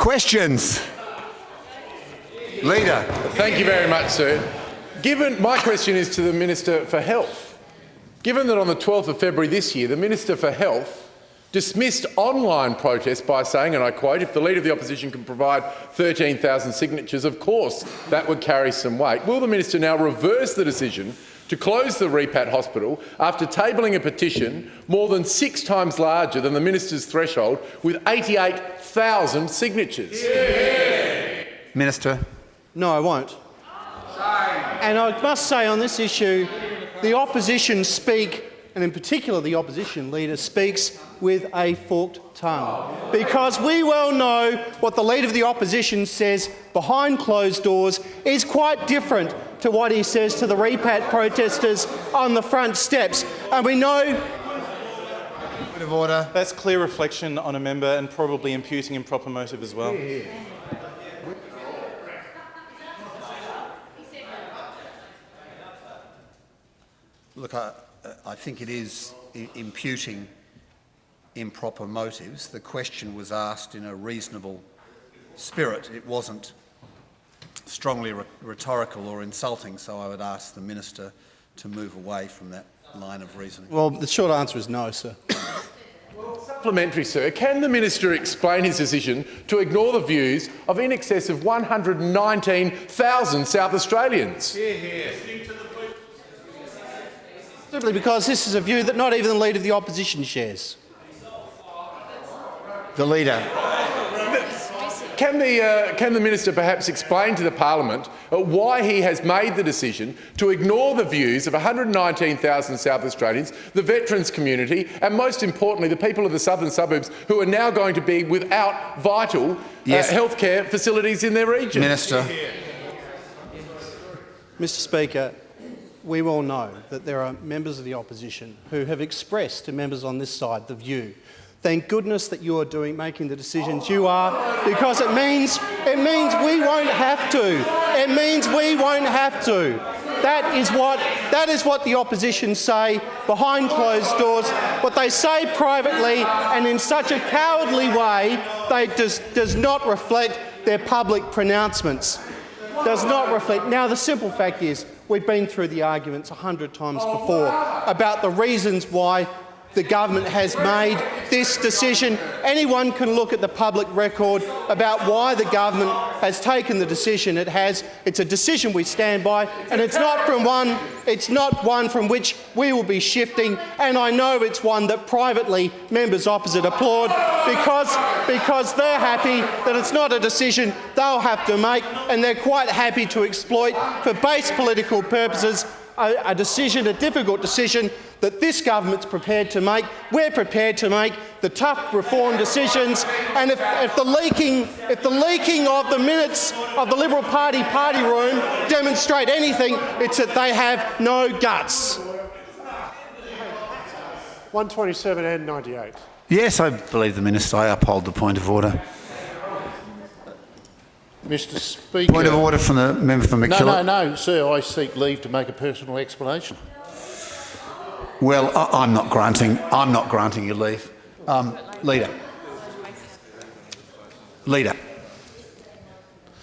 Questions? Leader. Thank you very much, sir. My question is to the Minister for Health. Given that on the 12th of February this year, the Minister for Health dismissed online protests by saying, and I quote, "If the Leader of the Opposition can provide 13,000 signatures, of course that would carry some weight." Will the Minister now reverse the decision to close the Repat Hospital after tabling a petition more than 6 times larger than the Minister's threshold with 88,000 signatures? Minister. No, I won't. And I must say on this issue, the opposition speak, and in particular the opposition leader speaks with a forked tongue. Because we well know what the Leader of the Opposition says behind closed doors is quite different to what he says to the Repat protesters on the front steps. And we know... Point of order. That's clear reflection on a member and probably imputing improper motive as well. Look, I think it is imputing improper motives. The question was asked in a reasonable spirit. It wasn't strongly rhetorical or insulting, so I would ask the Minister to move away from that line of reasoning. Well, the short answer is no, sir. Supplementary, sir. Can the Minister explain his decision to ignore the views of in excess of 119,000 South Australians? Simply because this is a view that not even the Leader of the Opposition shares. The Leader. Can the Minister perhaps explain to the Parliament why he has made the decision to ignore the views of 119,000 South Australians, the veterans community and, most importantly, the people of the southern suburbs who are now going to be without vital healthcare facilities in their region? Minister. Mr Speaker, we all know that there are members of the opposition who have expressed to members on this side the view. Thank goodness that you are making the decisions you are, because it means we won't have to. It means we won't have to. That is what the opposition say behind closed doors. What they say privately and in such a cowardly way, does not reflect their public pronouncements. Does not reflect. Now, the simple fact is, we've been through the arguments 100 times before about the reasons why the government has made this decision. Anyone can look at the public record about why the government has taken the decision it has. It's a decision we stand by, and it's not one from which we will be shifting. And I know it's one that privately members opposite applaud because they're happy that it's not a decision they'll have to make, and they're quite happy to exploit for base political purposes a difficult decision that this government's prepared to make. We're prepared to make the tough reform decisions, and if the leaking of the minutes of the Liberal Party room demonstrate anything, it's that they have no guts. 127 and 98. Yes, I believe the Minister. I uphold the point of order. Mr Speaker. Point of order from the member for MacKillop. No, sir. I seek leave to make a personal explanation. Well, I'm not granting you leave. Leader.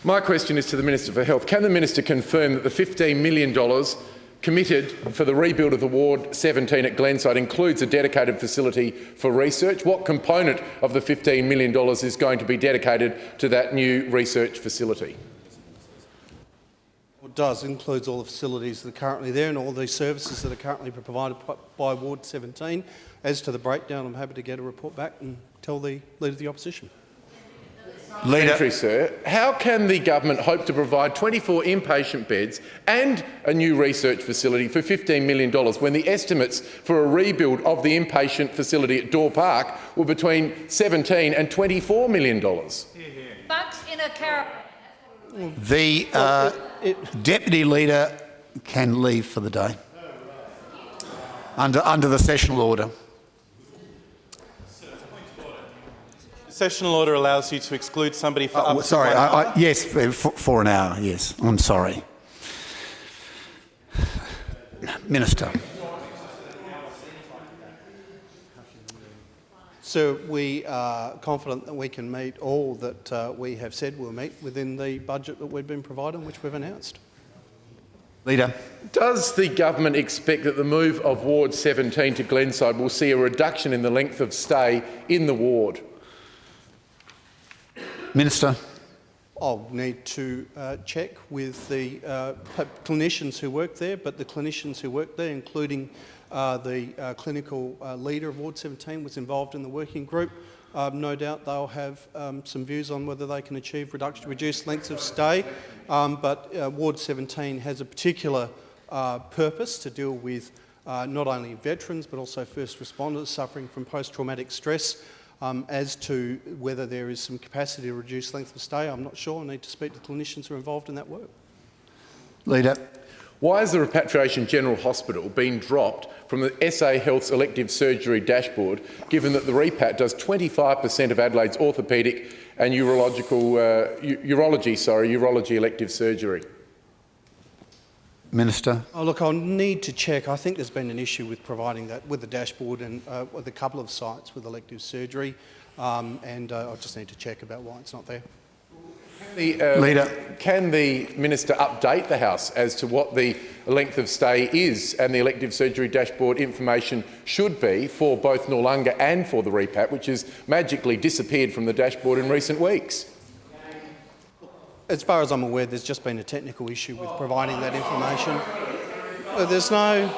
My question is to the Minister for Health. Can the Minister confirm that the $15 million committed for the rebuild of the Ward 17 at Glenside includes a dedicated facility for research? What component of the $15 million is going to be dedicated to that new research facility? It does. It includes all the facilities that are currently there and all the services that are currently provided by Ward 17. As to the breakdown, I'm happy to get a report back and tell the Leader of the Opposition. Leader. Sir, how can the government hope to provide 24 inpatient beds and a new research facility for $15 million when the estimates for a rebuild of the inpatient facility at Door Park were between $17 and $24 million? Bucks in a carrot. The Deputy Leader can leave for the day under the sessional order. The sessional order allows you to exclude somebody for up to 1 hour. Yes, for an hour, yes. I'm sorry. Minister. So we are confident that we can meet all that we have said we'll meet within the budget that we've been provided, which we've announced. Leader. Does the government expect that the move of Ward 17 to Glenside will see a reduction in the length of stay in the ward? Minister. I'll need to check with the clinicians who work there, but the clinicians who work there, including the clinical leader of Ward 17, was involved in the working group. No doubt they'll have some views on whether they can achieve reduced lengths of stay, but Ward 17 has a particular purpose to deal with not only veterans but also first responders suffering from post-traumatic stress. As to whether there is some capacity to reduce length of stay, I'm not sure. I need to speak to clinicians who are involved in that work. Leader. Why has the Repatriation General Hospital been dropped from the SA Health's elective surgery dashboard, given that the REPAT does 25% of Adelaide's orthopaedic and urology elective surgery? Minister. Oh, look, I'll need to check. I think there's been an issue with providing that with the dashboard and with a couple of sites with elective surgery, and I just need to check about why it's not there. Leader. Can the minister update the House as to what the length of stay is and the elective surgery dashboard information should be for both Noarlunga and for the REPAT, which has magically disappeared from the dashboard in recent weeks? As far as I'm aware, there's just been a technical issue with providing that information. There's no...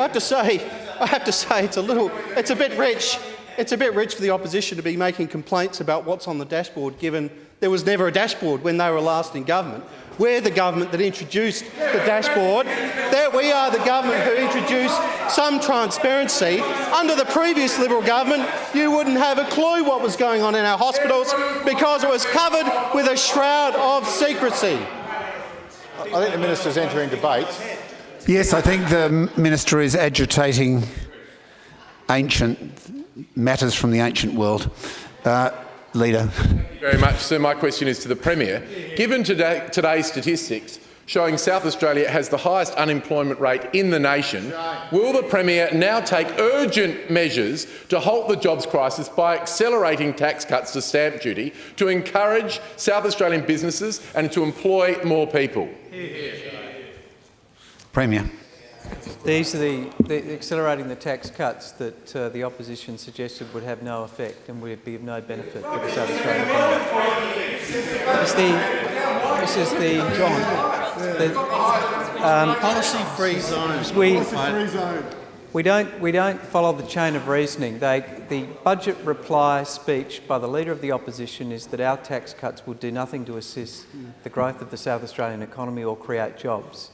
I have to say it's a bit rich. It's a bit rich for the opposition to be making complaints about what's on the dashboard, given there was never a dashboard when they were last in government. We're the government that introduced the dashboard. We are the government who introduced some transparency. Under the previous Liberal government, you wouldn't have a clue what was going on in our hospitals because it was covered with a shroud of secrecy. I think the minister's entering debate. Yes, I think the minister is agitating ancient matters from the ancient world. Leader. Thank you very much, sir. My question is to the Premier. Given today's statistics showing South Australia has the highest unemployment rate in the nation, will the Premier now take urgent measures to halt the jobs crisis by accelerating tax cuts to stamp duty to encourage South Australian businesses and to employ more people? Premier. These are the accelerating the tax cuts that the opposition suggested would have no effect and would be of no benefit for the South Australian economy. This is the Policy-free zones. We don't follow the chain of reasoning. The budget reply speech by the Leader of the Opposition is that our tax cuts will do nothing to assist the growth of the South Australian economy or create jobs.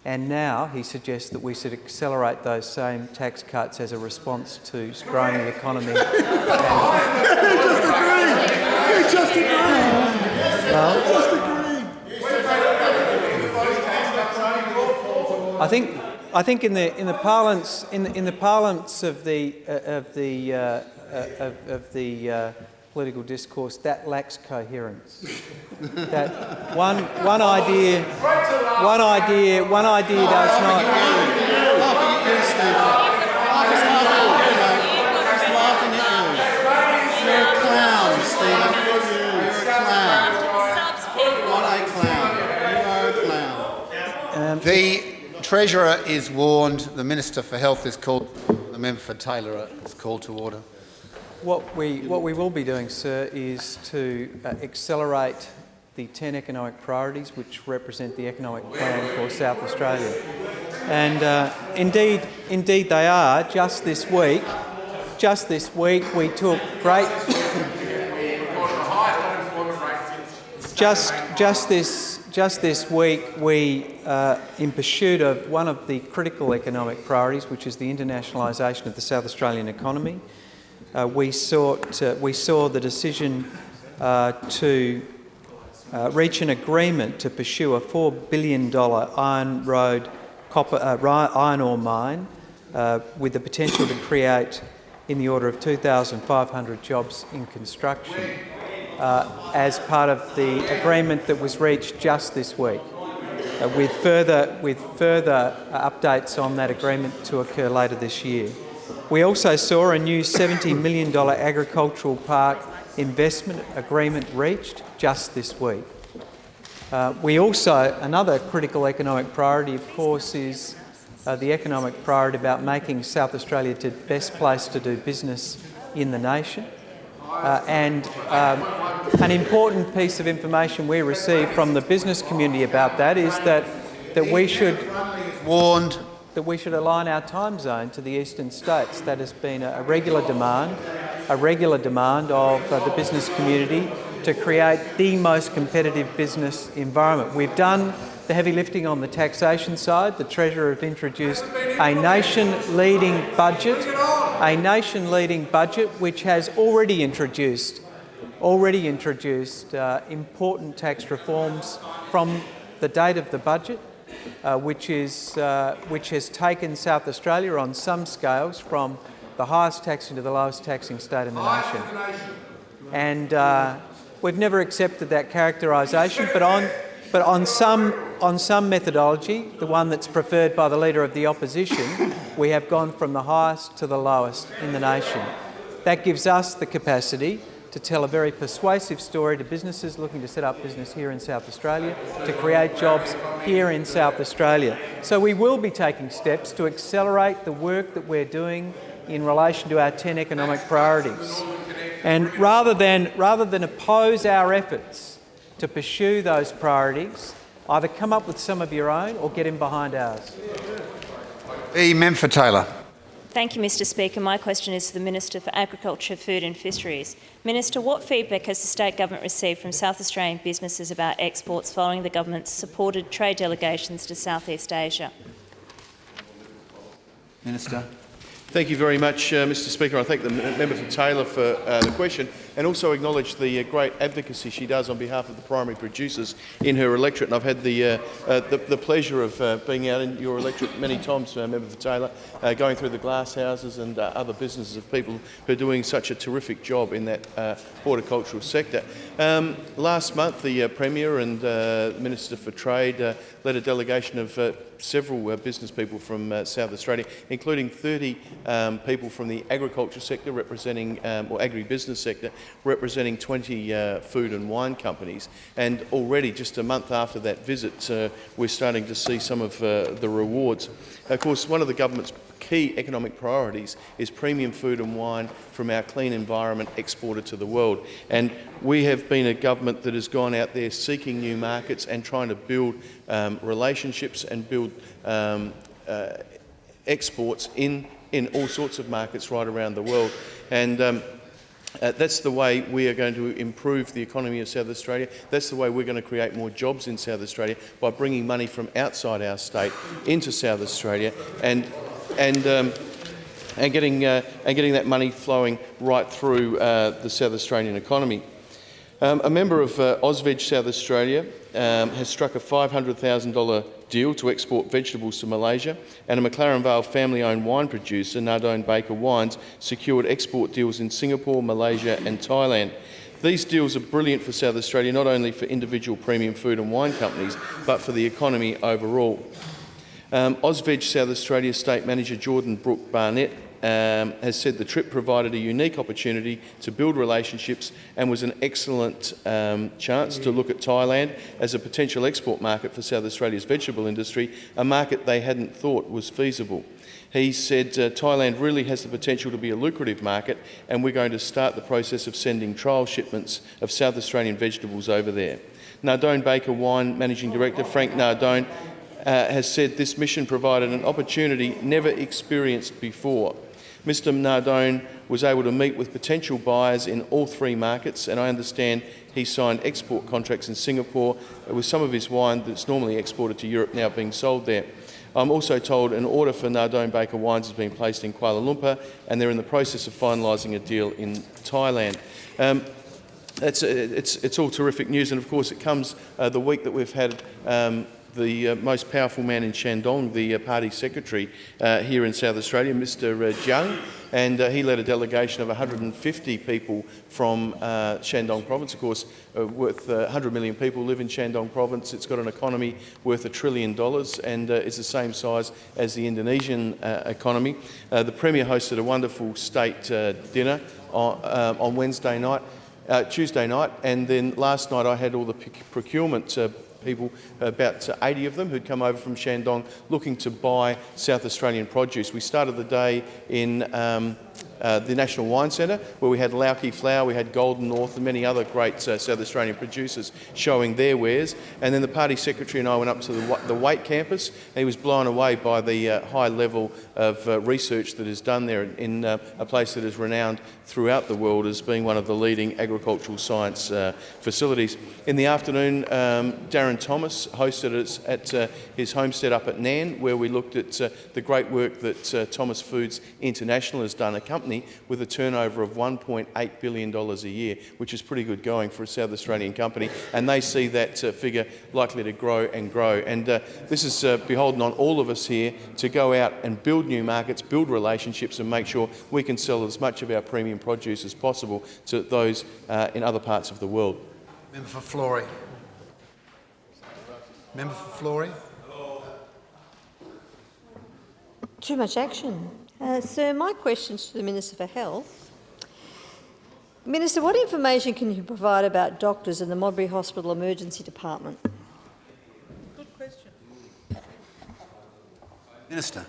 And now he suggests that we should accelerate those same tax cuts as a response to growing the economy. I think in the parlance of the political discourse, that lacks coherence. That one idea does not. You're a clown, Stephen. You're a clown. What a clown. You are a clown. The Treasurer is warned. The Minister for Health is called. The member for Taylor is called to order. What we will be doing, sir, is to accelerate the 10 economic priorities which represent the economic plan for South Australia. And indeed they are. Just this week we took great... Just this week we, in pursuit of one of the critical economic priorities, which is the internationalisation of the South Australian economy, we saw the decision to reach an agreement to pursue a $4 billion iron ore mine with the potential to create in the order of 2,500 jobs in construction as part of the agreement that was reached just this week. with further updates on that agreement to occur later this year. We also saw a new $70 million agricultural park investment agreement reached just this week. Another critical economic priority, of course, is the economic priority about making South Australia the best place to do business in the nation. An important piece of information we received from the business community about that is that we should align our time zone to the eastern states. That has been a regular demand of the business community to create the most competitive business environment. We've done the heavy lifting on the taxation side. The Treasurer has introduced a nation-leading budget, which has already introduced important tax reforms from the date of the budget, which has taken South Australia on some scales from the highest taxing to the lowest taxing state in the nation. And we've never accepted that characterisation, but on some methodology, the one that's preferred by the Leader of the Opposition, we have gone from the highest to the lowest in the nation. That gives us the capacity to tell a very persuasive story to businesses looking to set up business here in South Australia, to create jobs here in South Australia. So we will be taking steps to accelerate the work that we're doing in relation to our 10 economic priorities. And rather than oppose our efforts to pursue those priorities, either come up with some of your own or get in behind ours. The member for Taylor. Thank you, Mr Speaker. My question is to the Minister for Agriculture, Food and Fisheries. Minister, what feedback has the state government received from South Australian businesses about exports following the government's supported trade delegations to Southeast Asia? Minister. Thank you very much, Mr Speaker. I thank the member for Taylor for the question and also acknowledge the great advocacy she does on behalf of the primary producers in her electorate. And I've had the pleasure of being out in your electorate many times, member for Taylor, going through the glass houses and other businesses of people who are doing such a terrific job in that horticultural sector. Last month, the Premier and Minister for Trade led a delegation of several business people from South Australia, including 30 people from the agriculture sector representing, or agribusiness sector, representing 20 food and wine companies. And already, just a month after that visit, we're starting to see some of the rewards. Of course, one of the government's key economic priorities is premium food and wine from our clean environment exported to the world. And we have been a government that has gone out there seeking new markets and trying to build relationships and build exports in all sorts of markets right around the world. And that's the way we are going to improve the economy of South Australia. That's the way we're going to create more jobs in South Australia, by bringing money from outside our state into South Australia and getting that money flowing right through the South Australian economy. A member of Ausveg South Australia has struck a $500,000 deal to export vegetables to Malaysia, and a McLaren Vale family-owned wine producer, Nardone Baker Wines, secured export deals in Singapore, Malaysia and Thailand. These deals are brilliant for South Australia, not only for individual premium food and wine companies, but for the economy overall. Ausveg South Australia State Manager Jordan Brooke Barnett has said the trip provided a unique opportunity to build relationships and was an excellent chance to look at Thailand as a potential export market for South Australia's vegetable industry, a market they hadn't thought was feasible. He said Thailand really has the potential to be a lucrative market, and we're going to start the process of sending trial shipments of South Australian vegetables over there. Nardone Baker Wine Managing Director Frank Nardone has said this mission provided an opportunity never experienced before. Mr Nardone was able to meet with potential buyers in all three markets, and I understand he signed export contracts in Singapore with some of his wine that's normally exported to Europe now being sold there. I'm also told an order for Nardone Baker Wines has been placed in Kuala Lumpur, and they're in the process of finalising a deal in Thailand. It's all terrific news, and of course it comes the week that we've had the most powerful man in Shandong, the party secretary here in South Australia, Mr Jiang, and he led a delegation of 150 people from Shandong province. Of course, worth 100 million people live in Shandong province. It's got an economy worth $1 trillion and is the same size as the Indonesian economy. The Premier hosted a wonderful state dinner on Wednesday night, Tuesday night, and then last night I had all the procurement people, about 80 of them, who'd come over from Shandong looking to buy South Australian produce. We started the day in the National Wine Centre, where we had Lauki Flour, we had Golden North and many other great South Australian producers showing their wares. And then the party secretary and I went up to the Waite campus, and he was blown away by the high level of research that is done there in a place that is renowned throughout the world as being one of the leading agricultural science facilities. In the afternoon, Darren Thomas hosted us at his homestead up at Nan, where we looked at the great work that Thomas Foods International has done, a company with a turnover of $1.8 billion a year, which is pretty good going for a South Australian company, and they see that figure likely to grow and grow. And this is beholden on all of us here to go out and build new markets, build relationships, and make sure we can sell as much of our premium produce as possible to those in other parts of the world. Member for Florey. Member for Florey. Too much action. Sir, my question's to the Minister for Health. Minister, what information can you provide about doctors in the Modbury Hospital Emergency Department? Good question. Minister.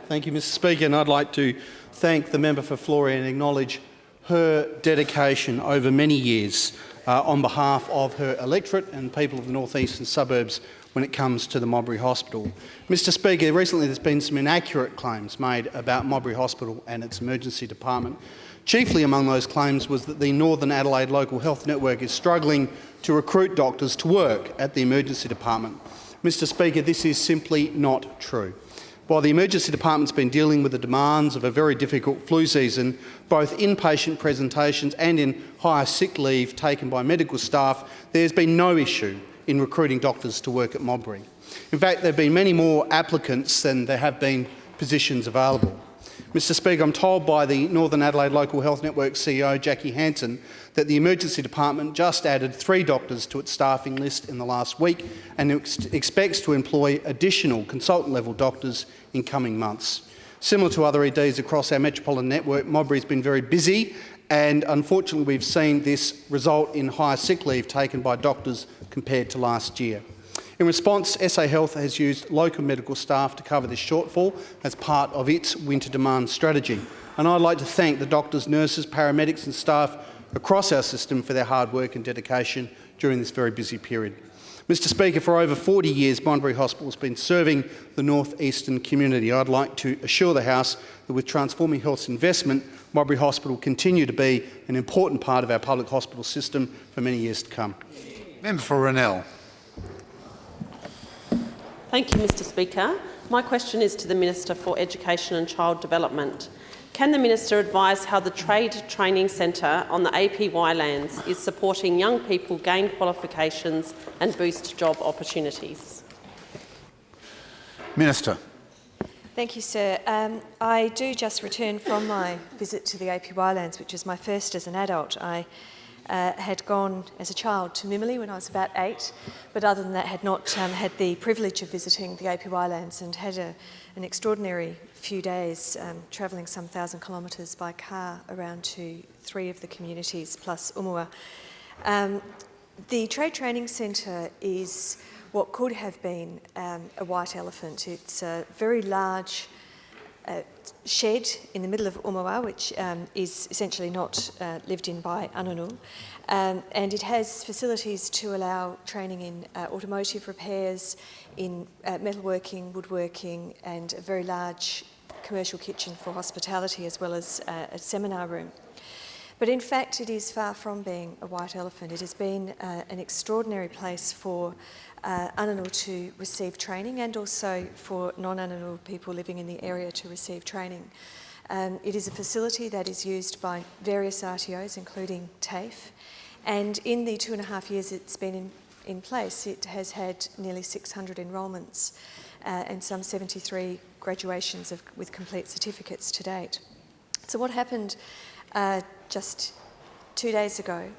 Thank you, Mr Speaker, and I'd like to thank the member for Florey and acknowledge her dedication over many years on behalf of her electorate and people of the northeastern suburbs when it comes to the Modbury Hospital. Mr Speaker, recently there's been some inaccurate claims made about Modbury Hospital and its emergency department. Chiefly among those claims was that the Northern Adelaide Local Health Network is struggling to recruit doctors to work at the emergency department. Mr Speaker, this is simply not true. While the emergency department's been dealing with the demands of a very difficult flu season, both inpatient presentations and in higher sick leave taken by medical staff, there's been no issue in recruiting doctors to work at Modbury. In fact, there have been many more applicants than there have been positions available. Mr Speaker, I'm told by the Northern Adelaide Local Health Network CEO, Jackie Hanson, that the emergency department just added 3 doctors to its staffing list in the last week and expects to employ additional consultant-level doctors in coming months. Similar to other EDs across our metropolitan network, Modbury's been very busy, and unfortunately we've seen this result in higher sick leave taken by doctors compared to last year. In response, SA Health has used local medical staff to cover this shortfall as part of its winter demand strategy. And I'd like to thank the doctors, nurses, paramedics and staff across our system for their hard work and dedication during this very busy period. Mr Speaker, for over 40 years, Modbury Hospital has been serving the northeastern community. I'd like to assure the House that with Transforming Health's investment, Modbury Hospital will continue to be an important part of our public hospital system for many years to come. Member for Rennell. Thank you, Mr Speaker. My question is to the Minister for Education and Child Development. Can the Minister advise how the Trade Training Centre on the APY lands is supporting young people gain qualifications and boost job opportunities? Minister. Thank you, sir. I do just return from my visit to the APY lands, which was my first as an adult. I had gone as a child to Mimili when I was about 8, but other than that had not had the privilege of visiting the APY lands, and had an extraordinary few days travelling some 1,000 kilometres by car around to 3 of the communities plus Umua. The Trade Training Centre is what could have been a white elephant. It's a very large shed in the middle of Umua, which is essentially not lived in by Anangu, and it has facilities to allow training in automotive repairs, in metalworking, woodworking, and a very large commercial kitchen for hospitality, as well as a seminar room. But in fact, it is far from being a white elephant. It has been an extraordinary place for Anangu to receive training, and also for non-Anangu people living in the area to receive training. It is a facility that is used by various RTOs, including TAFE, and in the 2.5 years it's been in place, it has had nearly 600 enrolments and some 73 graduations with complete certificates to date. So what happened just 2 days ago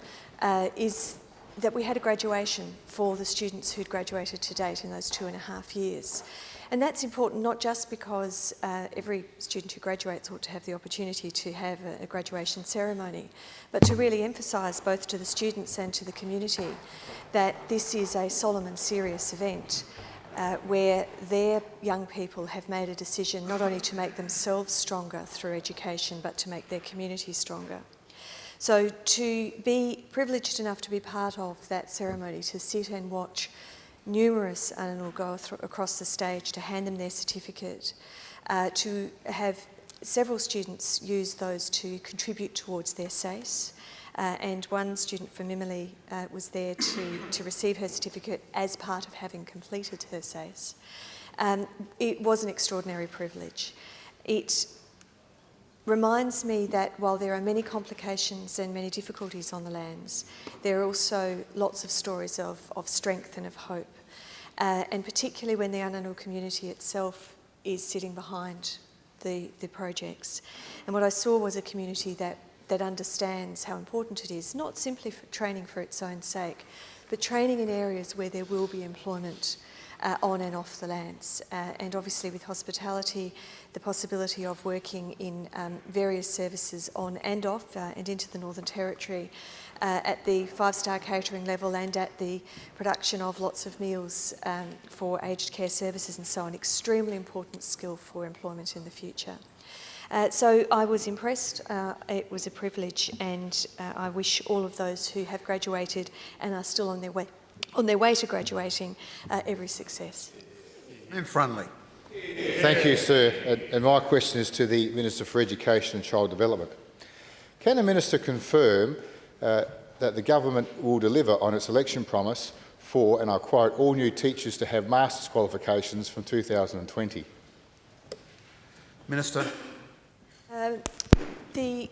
is that we had a graduation for the students who'd graduated to date in those 2.5 years. And that's important not just because every student who graduates ought to have the opportunity to have a graduation ceremony, but to really emphasise both to the students and to the community that this is a solemn and serious event where their young people have made a decision not only to make themselves stronger through education, but to make their community stronger. So to be privileged enough to be part of that ceremony, to sit and watch numerous Ananul go across the stage to hand them their certificate, to have several students use those to contribute towards their SACE, and one student from Mimili was there to receive her certificate as part of having completed her SACE. It was an extraordinary privilege. It reminds me that while there are many complications and many difficulties on the lands, there are also lots of stories of strength and of hope, and particularly when the Ananul community itself is sitting behind the projects. And what I saw was a community that understands how important it is, not simply for training for its own sake, but training in areas where there will be employment on and off the lands. And obviously with hospitality, the possibility of working in various services on and off and into the Northern Territory at the 5-star catering level and at the production of lots of meals for aged care services and so on, extremely important skill for employment in the future. So I was impressed, it was a privilege, and I wish all of those who have graduated and are still on their way to graduating every success. And Frunley. Thank you, sir. And my question is to the Minister for Education and Child Development. Can the Minister confirm that the government will deliver on its election promise for, and I quote, all new teachers to have master's qualifications from 2020? Minister. The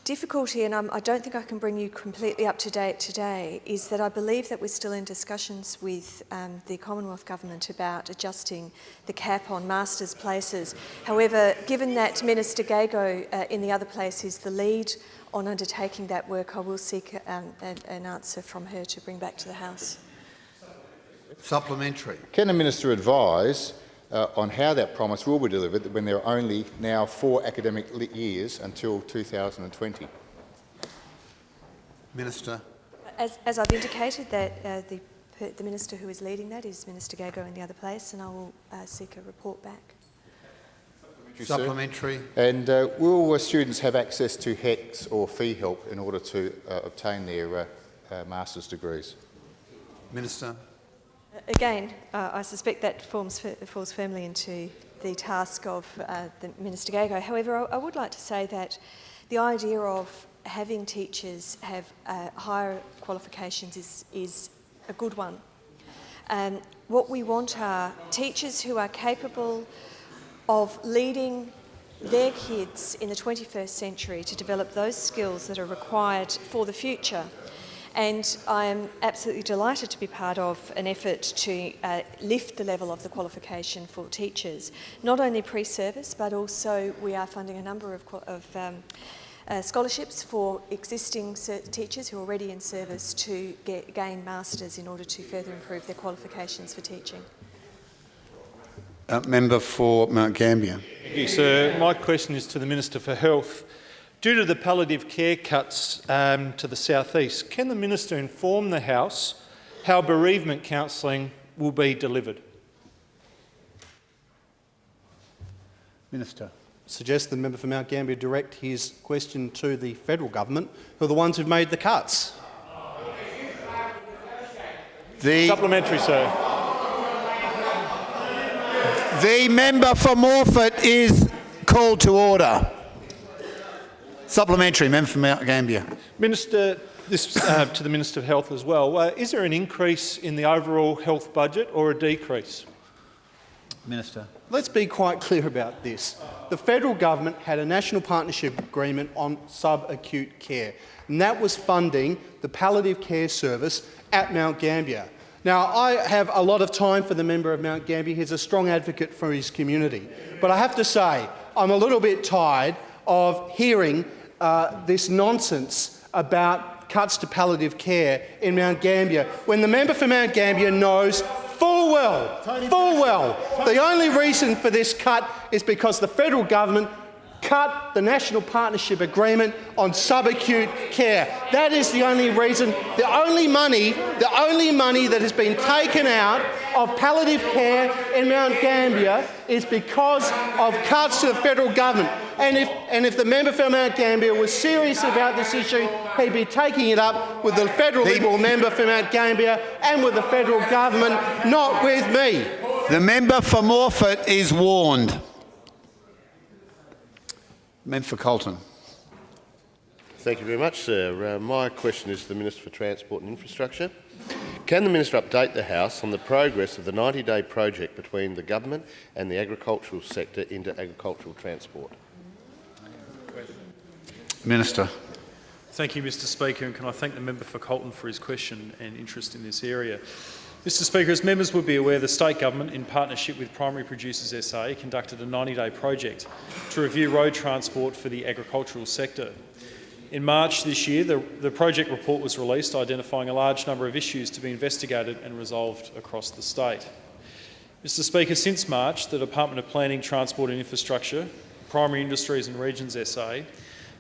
difficulty, and I don't think I can bring you completely up to date today, is that I believe that we're still in discussions with the Commonwealth Government about adjusting the cap on masters' places. However, given that Minister Gago in the other place is the lead on undertaking that work, I will seek an answer from her to bring back to the House. Supplementary. Can the Minister advise on how that promise will be delivered when there are only now 4 academic years until 2020? Minister. As I've indicated, that the Minister who is leading that is Minister Gago in the other place, and I will seek a report back. Supplementary. And will students have access to HECS or fee help in order to obtain their master's degrees? Minister. Again, I suspect that falls firmly into the task of the Minister Gago. However, I would like to say that the idea of having teachers have higher qualifications is a good one. What we want are teachers who are capable of leading their kids in the 21st century to develop those skills that are required for the future. And I am absolutely delighted to be part of an effort to lift the level of the qualification for teachers, not only pre-service, but also we are funding a number of scholarships for existing teachers who are already in service to gain masters in order to further improve their qualifications for teaching. Member for Mount Gambier. Thank you, sir. My question is to the Minister for Health. Due to the palliative care cuts to the south-east, can the Minister inform the House how bereavement counselling will be delivered? Minister. Suggest the member for Mount Gambier direct his question to the federal government, who are the ones who've made the cuts. Supplementary, sir. The member for Morphett is called to order. Supplementary, member for Mount Gambier. Minister, this to the Minister of Health as well. Is there an increase in the overall health budget or a decrease? Minister. Let's be quite clear about this. The federal government had a national partnership agreement on subacute care, and that was funding the palliative care service at Mount Gambier. Now, I have a lot of time for the member of Mount Gambier. He's a strong advocate for his community. But I have to say, I'm a little bit tired of hearing this nonsense about cuts to palliative care in Mount Gambier, when the member for Mount Gambier knows full well, the only reason for this cut is because the federal government cut the national partnership agreement on subacute care. That is the only reason. The only money that has been taken out of palliative care in Mount Gambier is because of cuts to the federal government. And if the member for Mount Gambier was serious about this issue, he'd be taking it up with the federal Liberal member for Mount Gambier and with the federal government, not with me. The member for Morphett is warned. Member for Colton. Thank you very much, sir. My question is to the Minister for Transport and Infrastructure. Can the Minister update the House on the progress of the 90-day project between the government and the agricultural sector into agricultural transport? Minister. Thank you, Mr Speaker, and can I thank the member for Colton for his question and interest in this area. Mr Speaker, as members would be aware, the state government, in partnership with Primary Producers SA, conducted a 90-day project to review road transport for the agricultural sector. In March this year, the project report was released, identifying a large number of issues to be investigated and resolved across the state. Mr Speaker, since March, the Department of Planning, Transport and Infrastructure, Primary Industries and Regions SA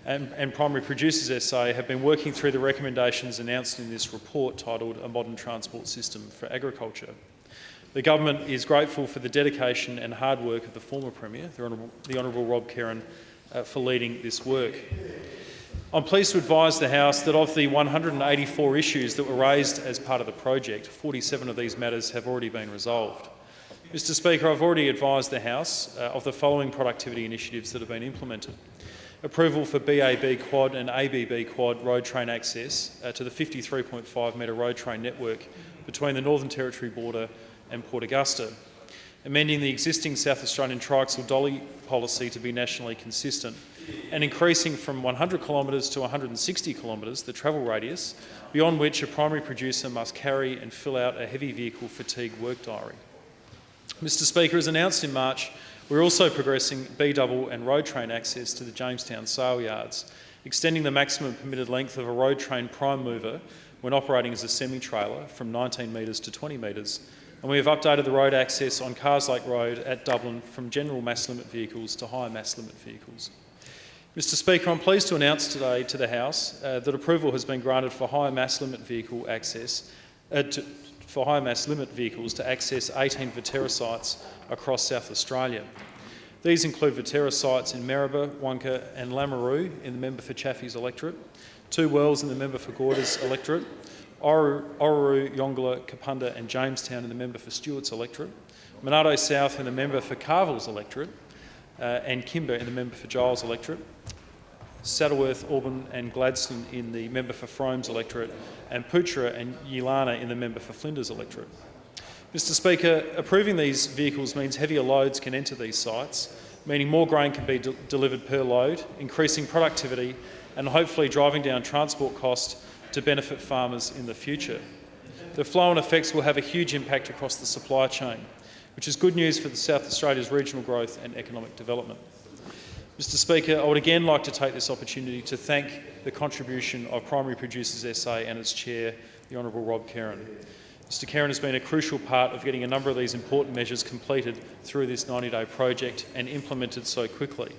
and Primary Producers SA have been working through the recommendations announced in this report titled A Modern Transport System for Agriculture. The government is grateful for the dedication and hard work of the former Premier, the Honourable Rob Kerrin, for leading this work. I'm pleased to advise the House that of the 184 issues that were raised as part of the project, 47 of these matters have already been resolved. Mr Speaker, I've already advised the House of the following productivity initiatives that have been implemented. Approval for BAB Quad and ABB Quad road train access to the 53.5 metre road train network between the Northern Territory border and Port Augusta. Amending the existing South Australian triaxle dolly policy to be nationally consistent, and increasing from 100 kilometres to 160 kilometres the travel radius, beyond which a primary producer must carry and fill out a heavy vehicle fatigue work diary. Mr Speaker, as announced in March, we're also progressing B-double and road train access to the Jamestown sale yards, extending the maximum permitted length of a road train prime mover when operating as a semi-trailer from 19 metres to 20 metres, and we have updated the road access on Carslake Road at Dublin from general mass limit vehicles to higher mass limit vehicles. Mr Speaker, I'm pleased to announce today to the House that approval has been granted for higher mass limit vehicle access for higher mass limit vehicles to access 18 Viterra sites across South Australia. These include Viterra sites in Maribor, Wonka and Lameroo in the member for Chaffey's electorate, 2 Wells in the member for Gordas electorate, Orroroo, Yongala, Kapunda and Jamestown in the member for Stewart's electorate, Monarto South in the member for Carville's electorate, and Kimber in the member for Giles electorate, Saddleworth, Auburn and Gladstone in the member for Frome's electorate, and Putra and Yilana in the member for Flinders electorate. Mr Speaker, approving these vehicles means heavier loads can enter these sites, meaning more grain can be delivered per load, increasing productivity and hopefully driving down transport costs to benefit farmers in the future. The flow-on effects will have a huge impact across the supply chain, which is good news for the South Australia's regional growth and economic development. Mr Speaker, I would again like to take this opportunity to thank the contribution of Primary Producers SA and its chair, the Honourable Rob Kerrin. Mr Kerrin has been a crucial part of getting a number of these important measures completed through this 90-day project and implemented so quickly.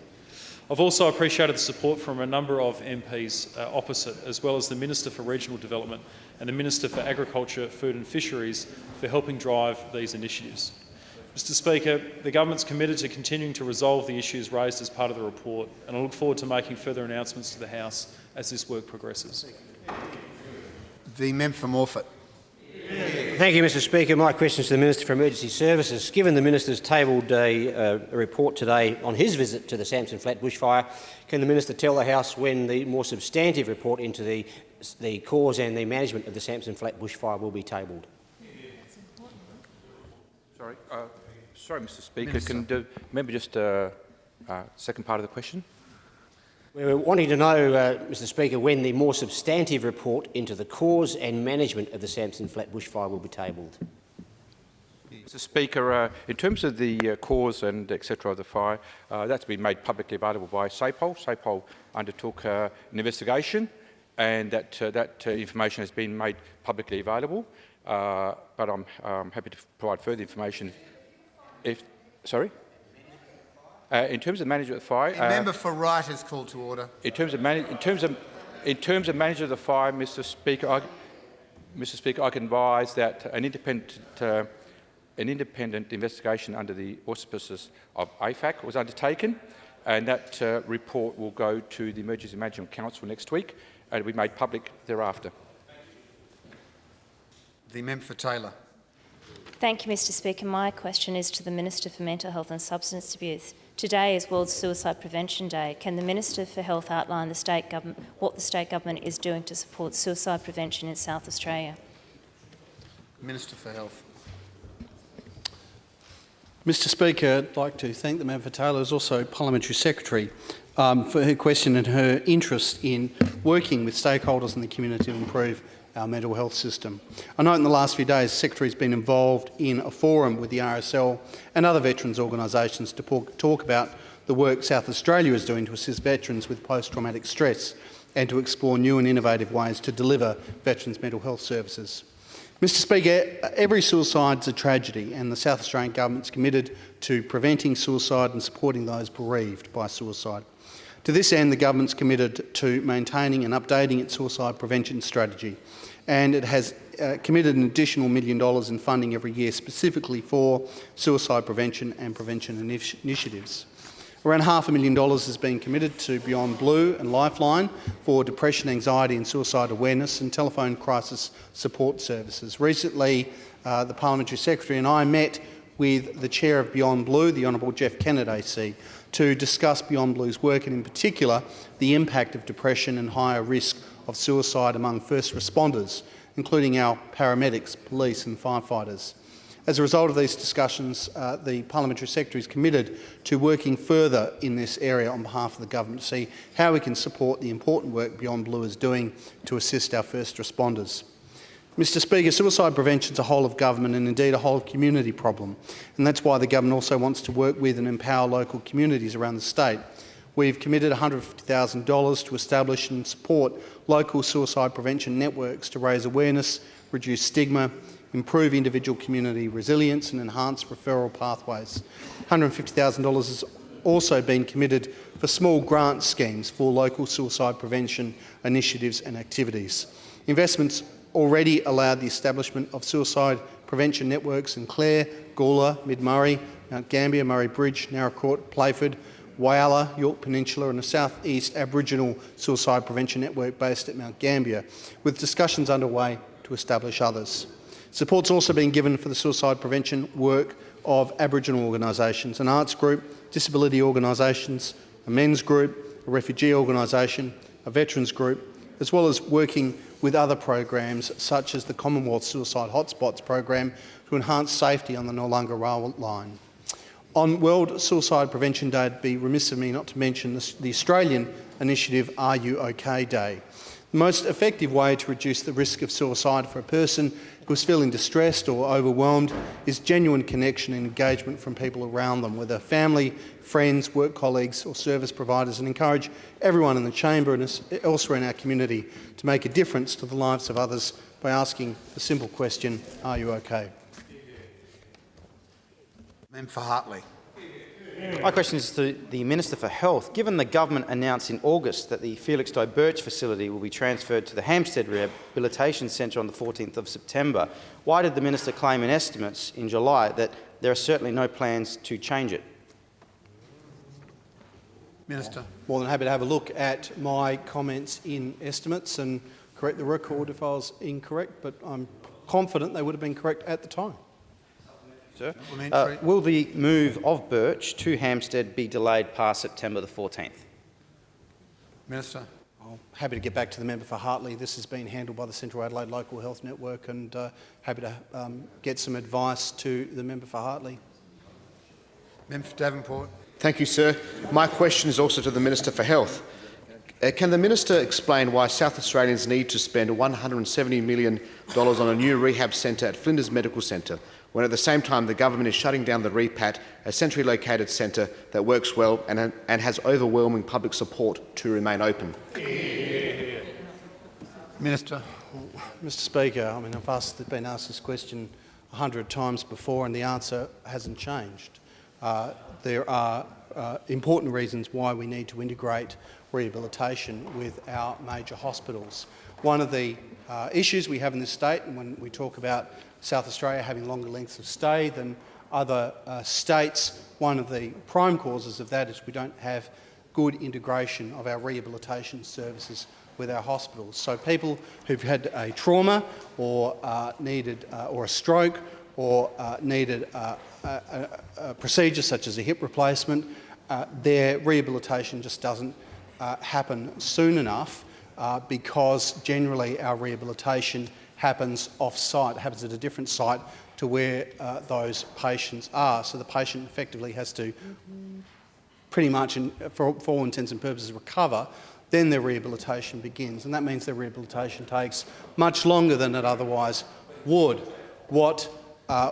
I've also appreciated the support from a number of MPs opposite, as well as the Minister for Regional Development and the Minister for Agriculture, Food and Fisheries for helping drive these initiatives. Mr Speaker, the Government's committed to continuing to resolve the issues raised as part of the report, and I look forward to making further announcements to the House as this work progresses. The member for Morphett. Thank you, Mr Speaker. My question is to the Minister for Emergency Services. Given the Minister's tabled a report today on his visit to the Samson Flat bushfire, can the Minister tell the House when the more substantive report into the cause and the management of the Samson Flat bushfire will be tabled? Sorry. Sorry, Mr. Speaker, Minister. can the member just second part of the question? We're wanting to know, Mr. Speaker, when the more substantive report into the cause and management of the Samson Flat bushfire will be tabled. Mr. Speaker, in terms of the cause and etc. of the fire, that's been made publicly available by SAPOL. SAPOL undertook an investigation, and that information has been made publicly available. But I'm happy to provide further information. Sorry. In terms of management of the fire, The member for Wright is called to order. in terms of management of the fire, Mr. Speaker, I can advise that an independent investigation under the auspices of AFAC was undertaken, and that report will go to the Emergency Management Council next week and will be made public thereafter. The member for Taylor. Thank you, Mr. Speaker. My question is to the Minister for Mental Health and Substance Abuse. Today is World Suicide Prevention Day. Can the Minister for Health outline what the state government is doing to support suicide prevention in South Australia? Minister for Health. Mr. Speaker, I'd like to thank the member for Taylor, who's also Parliamentary Secretary, for her question and her interest in working with stakeholders in the community to improve our mental health system. I know in the last few days the Secretary has been involved in a forum with the RSL and other veterans organisations to talk about the work South Australia is doing to assist veterans with post-traumatic stress and to explore new and innovative ways to deliver veterans' mental health services. Mr. Speaker, every suicide is a tragedy, and the South Australian Government is committed to preventing suicide and supporting those bereaved by suicide. To this end, the Government is committed to maintaining and updating its suicide prevention strategy, and it has committed an additional $1 million in funding every year specifically for suicide prevention and prevention initiatives. Around $500,000 has been committed to Beyond Blue and Lifeline for depression, anxiety and suicide awareness and telephone crisis support services. Recently, the Parliamentary Secretary and I met with the Chair of Beyond Blue, the Honourable Jeff Kennett AC, to discuss Beyond Blue's work and in particular the impact of depression and higher risk of suicide among first responders, including our paramedics, police and firefighters. As a result of these discussions, the Parliamentary Secretary is committed to working further in this area on behalf of the Government to see how we can support the important work Beyond Blue is doing to assist our first responders. Mr. Speaker, suicide prevention is a whole of government and indeed a whole of community problem, and that's why the Government also wants to work with and empower local communities around the state. We've committed $150,000 to establish and support local suicide prevention networks to raise awareness, reduce stigma, improve individual community resilience and enhance referral pathways. $150,000 has also been committed for small grant schemes for local suicide prevention initiatives and activities. Investments already allowed the establishment of suicide prevention networks in Clare, Gawler, Mid-Murray, Mount Gambier, Murray Bridge, Narra Court, Playford, Whyalla, York Peninsula and a South East Aboriginal suicide prevention network based at Mount Gambier, with discussions underway to establish others. Support's also been given for the suicide prevention work of Aboriginal organisations, an arts group, disability organisations, a men's group, a refugee organisation, a veterans group, as well as working with other programs such as the Commonwealth Suicide Hotspots program to enhance safety on the Noarlunga rail line. On World Suicide Prevention Day, it would be remiss of me not to mention the Australian initiative Are You OK Day. The most effective way to reduce the risk of suicide for a person who is feeling distressed or overwhelmed is genuine connection and engagement from people around them, whether family, friends, work colleagues or service providers, and encourage everyone in the chamber and elsewhere in our community to make a difference to the lives of others by asking the simple question, are you OK? Member for Hartley. My question is to the Minister for Health. Given the Government announced in August that the Felix Doe Birch facility will be transferred to the Hampstead Rehabilitation Centre on the 14th of September, why did the Minister claim in estimates in July that there are certainly no plans to change it? Minister. More than happy to have a look at my comments in estimates and correct the record if I was incorrect, but I'm confident they would have been correct at the time. Sir, will the move of Birch to Hampstead be delayed past September the 14th? Minister. I'm happy to get back to the member for Hartley. This has been handled by the Central Adelaide Local Health Network and happy to get some advice to the member for Hartley. Member for Davenport. Thank you, sir. My question is also to the Minister for Health. Can the Minister explain why South Australians need to spend $170 million on a new rehab centre at Flinders Medical Centre, when at the same time the government is shutting down the REPAT, a centrally located centre that works well and has overwhelming public support to remain open? Minister. Mr Speaker, I mean, I've been asked this question 100 times before and the answer hasn't changed. There are important reasons why we need to integrate rehabilitation with our major hospitals. One of the issues we have in this state, and when we talk about South Australia having longer lengths of stay than other states, one of the prime causes of that is we don't have good integration of our rehabilitation services with our hospitals. So people who've had a trauma or needed or a stroke or needed a procedure such as a hip replacement, their rehabilitation just doesn't happen soon enough because generally our rehabilitation happens off-site, happens at a different site to where those patients are. So the patient effectively has to pretty much, for all intents and purposes, recover. Then their rehabilitation begins, and that means their rehabilitation takes much longer than it otherwise would. What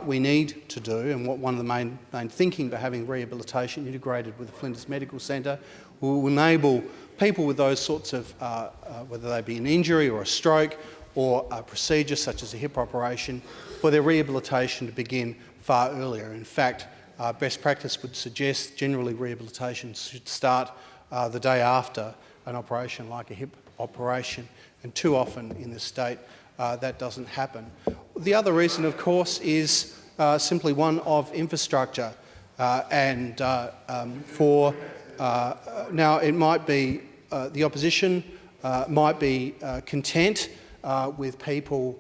we need to do, and what one of the main thinking for having rehabilitation integrated with the Flinders Medical Centre, will enable people with those sorts of, whether they be an injury or a stroke or a procedure such as a hip operation, for their rehabilitation to begin far earlier. In fact, best practice would suggest generally rehabilitation should start the day after an operation like a hip operation, and too often in this state that doesn't happen. The other reason, of course, is simply one of infrastructure, now it might be the opposition might be content with people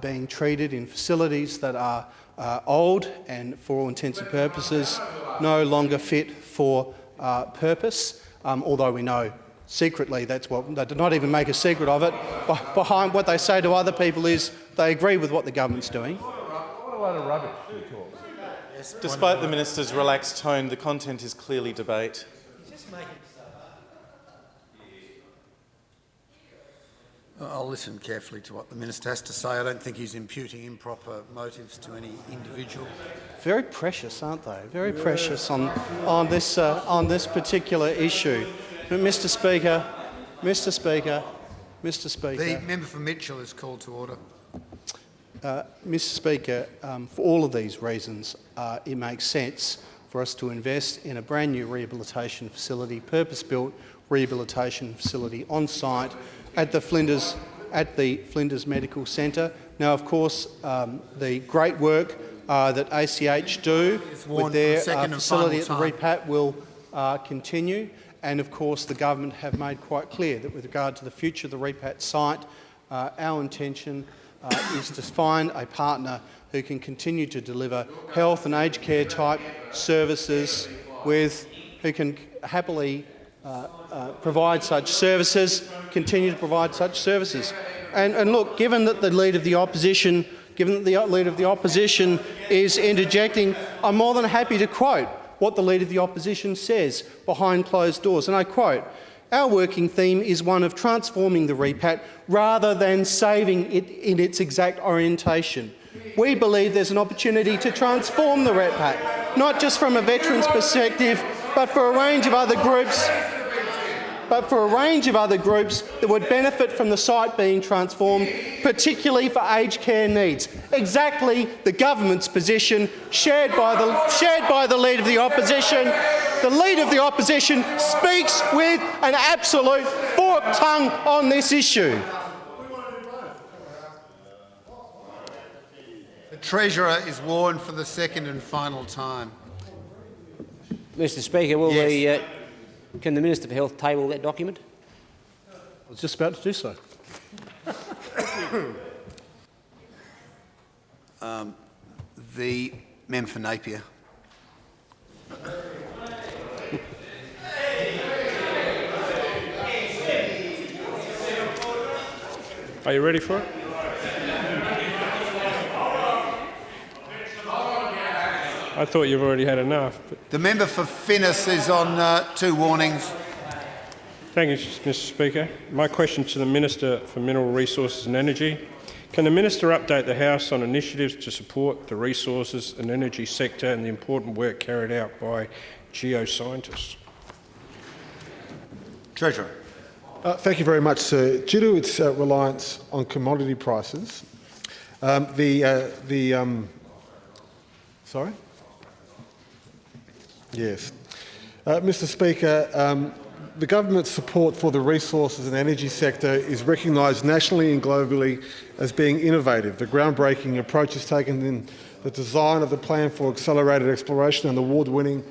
being treated in facilities that are old and, for all intents and purposes, no longer fit for purpose, although we know secretly that's what they do not even make a secret of it. Behind what they say to other people is they agree with what the government's doing. What a lot of rubbish you talk. Yes, despite the minister's relaxed tone, the content is clearly debate. I'll listen carefully to what the minister has to say. I don't think he's imputing improper motives to any individual. Very precious, aren't they? Very precious on this particular issue. But Mr. Speaker, The member for Mitchell is called to order. Mr. Speaker, for all of these reasons, it makes sense for us to invest in a brand new rehabilitation facility, purpose-built rehabilitation facility on site at the Flinders Medical Centre. Now, of course, the great work that ACH do with their facility at the REPAT will continue. And of course, the government have made quite clear that with regard to the future of the REPAT site, our intention is to find a partner who can continue to deliver health and aged care type services, who can happily provide such services, continue to provide such services. And look, given that the Leader of the Opposition is interjecting, I'm more than happy to quote what the Leader of the Opposition says behind closed doors, and I quote, "Our working theme is one of transforming the REPAT rather than saving it in its exact orientation. We believe there's an opportunity to transform the REPAT, not just from a veterans' perspective, but for a range of other groups that would benefit from the site being transformed, particularly for aged care needs." Exactly the government's position, shared by the Leader of the Opposition. The Leader of the Opposition speaks with an absolute forked tongue on this issue. The Treasurer is warned for the second and final time. Mr. Speaker, can the Minister for Health table that document? I was just about to do so. The member for Napier. Are you ready for it? I thought you've already had enough. But... The member for Finnis is on 2 warnings. Thank you, Mr Speaker. My question to the Minister for Mineral Resources and Energy. Can the Minister update the House on initiatives to support the resources and energy sector and the important work carried out by geoscientists? Treasurer. Thank you very much, sir. Due to its reliance on commodity prices, sorry? Yes. Mr Speaker, the government's support for the resources and energy sector is recognised nationally and globally as being innovative. The groundbreaking approaches taken in the design of the Plan for Accelerated Exploration and the award-winning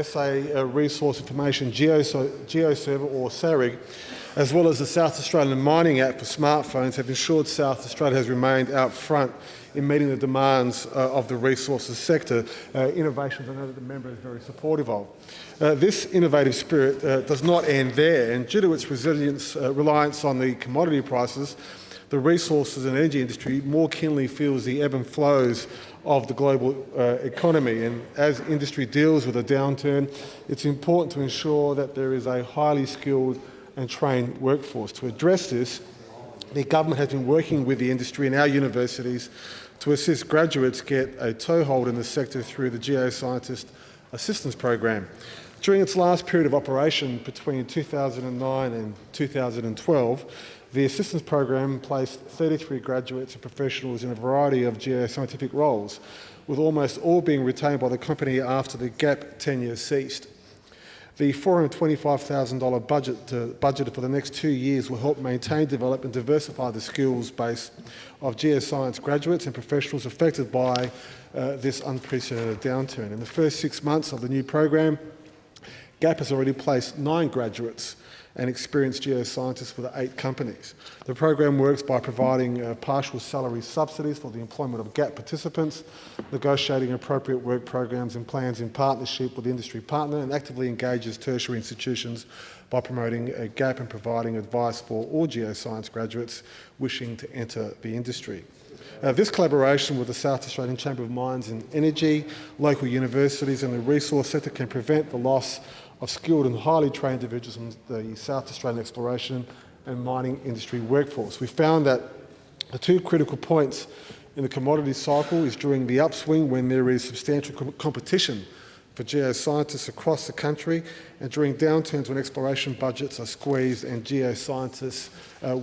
SA Resource Information GeoServer, or SARIG, as well as the South Australian Mining App for smartphones, have ensured South Australia has remained out front in meeting the demands of the resources sector, innovations I know that the member is very supportive of. This innovative spirit does not end there, and due to its reliance on the commodity prices, the resources and energy industry more keenly feels the ebb and flows of the global economy. And as industry deals with a downturn, it's important to ensure that there is a highly skilled and trained workforce. To address this, the government has been working with the industry and our universities to assist graduates get a toehold in the sector through the Geoscientist Assistance Program. During its last period of operation between 2009 and 2012, the assistance program placed 33 graduates and professionals in a variety of geoscientific roles, with almost all being retained by the company after the GAP tenure ceased. The $425,000 budgeted for the next 2 years will help maintain, develop and diversify the skills base of geoscience graduates and professionals affected by this unprecedented downturn. In the first 6 months of the new program, GAP has already placed 9 graduates and experienced geoscientists with 8 companies. The program works by providing partial salary subsidies for the employment of GAP participants, negotiating appropriate work programs and plans in partnership with the industry partner, and actively engages tertiary institutions by promoting GAP and providing advice for all geoscience graduates wishing to enter the industry. This collaboration with the South Australian Chamber of Mines and Energy, local universities and the resource sector can prevent the loss of skilled and highly trained individuals in the South Australian exploration and mining industry workforce. We found that the 2 critical points in the commodity cycle is during the upswing, when there is substantial competition for geoscientists across the country, and during downturns when exploration budgets are squeezed and geoscientists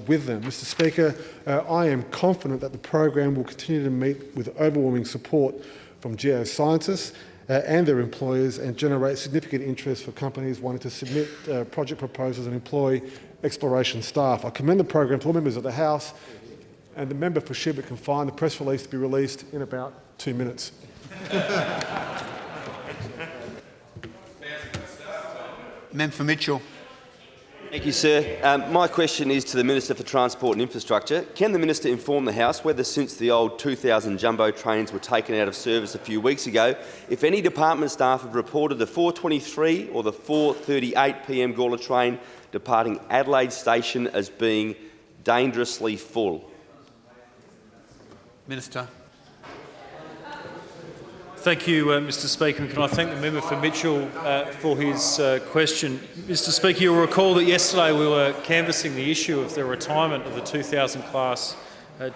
with them. Mr Speaker, I am confident that the program will continue to meet with overwhelming support from geoscientists and their employers, and generate significant interest for companies wanting to submit project proposals and employ exploration staff. I commend the program to all members of the House, and the member for Shibboleth can find the press release to be released in about 2 minutes. Member for Mitchell. Thank you, sir. My question is to the Minister for Transport and Infrastructure. Can the Minister inform the House whether, since the old 2000 jumbo trains were taken out of service a few weeks ago, if any department staff have reported the 4:23 or the 4:38 p.m. Gawler train departing Adelaide Station as being dangerously full? Minister. Thank you, Mr Speaker. And can I thank the member for Mitchell for his question. Mr Speaker, you'll recall that yesterday we were canvassing the issue of the retirement of the 2000 class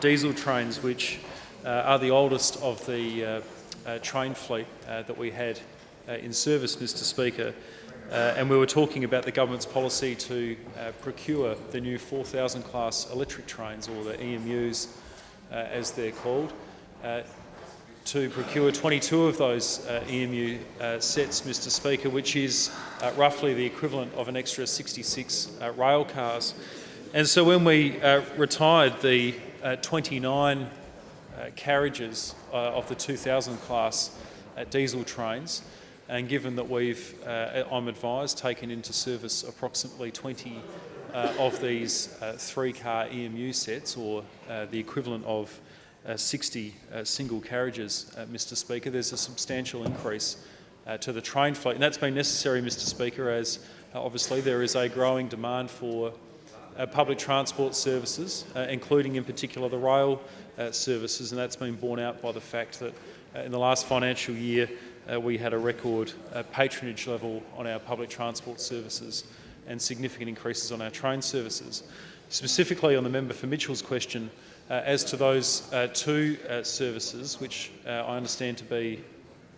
diesel trains, which are the oldest of the train fleet that we had in service, Mr Speaker. And we were talking about the government's policy to procure the new 4000 class electric trains, or the EMUs as they're called, to procure 22 of those EMU sets, Mr Speaker, which is roughly the equivalent of an extra 66 rail cars. And so when we retired the 29 carriages of the 2000 class diesel trains, and given that we've, I'm advised, taken into service approximately 20 of these 3-car EMU sets, or the equivalent of 60 single carriages, Mr Speaker, there's a substantial increase to the train fleet. And that's been necessary, Mr Speaker, as obviously there is a growing demand for public transport services, including in particular the rail services, and that's been borne out by the fact that in the last financial year we had a record patronage level on our public transport services and significant increases on our train services. Specifically on the member for Mitchell's question, as to those two services, which I understand to be,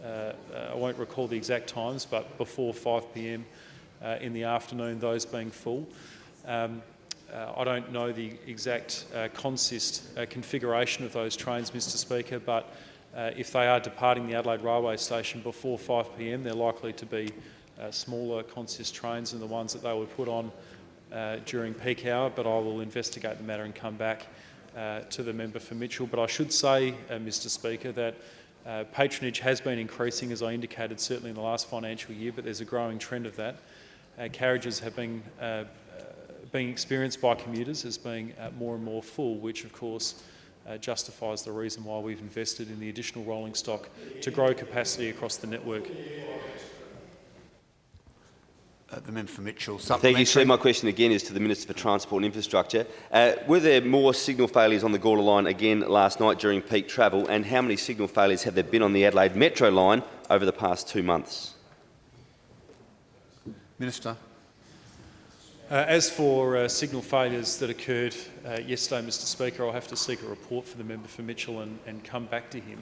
I won't recall the exact times, but before 5 p.m. In the afternoon, those being full. I don't know the exact consist configuration of those trains, Mr Speaker, but if they are departing the Adelaide Railway Station before 5 p.m, they're likely to be smaller consist trains than the ones that they would put on during peak hour, but I will investigate the matter and come back to the member for Mitchell. But I should say, Mr Speaker, that patronage has been increasing, as I indicated, certainly in the last financial year, but there's a growing trend of that. Carriages have been being experienced by commuters as being more and more full, which of course justifies the reason why we've invested in the additional rolling stock to grow capacity across the network. The member for Mitchell. Thank you, sir. My question again is to the Minister for Transport and Infrastructure. Were there more signal failures on the Gawler line again last night during peak travel, and how many signal failures have there been on the Adelaide Metro line over the past 2 months? Minister. As for signal failures that occurred yesterday, Mr Speaker, I'll have to seek a report for the member for Mitchell and come back to him.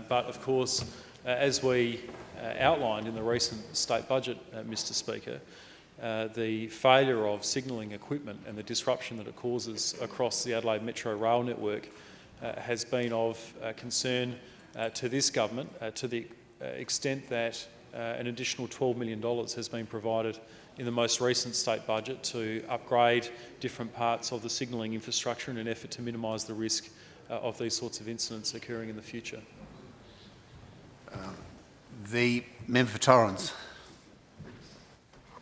But of course, as we outlined in the recent state budget, Mr Speaker, the failure of signalling equipment and the disruption that it causes across the Adelaide Metro rail network has been of concern to this government to the extent that an additional $12 million has been provided in the most recent state budget to upgrade different parts of the signalling infrastructure in an effort to minimise the risk of these sorts of incidents occurring in the future. The member for Torrens.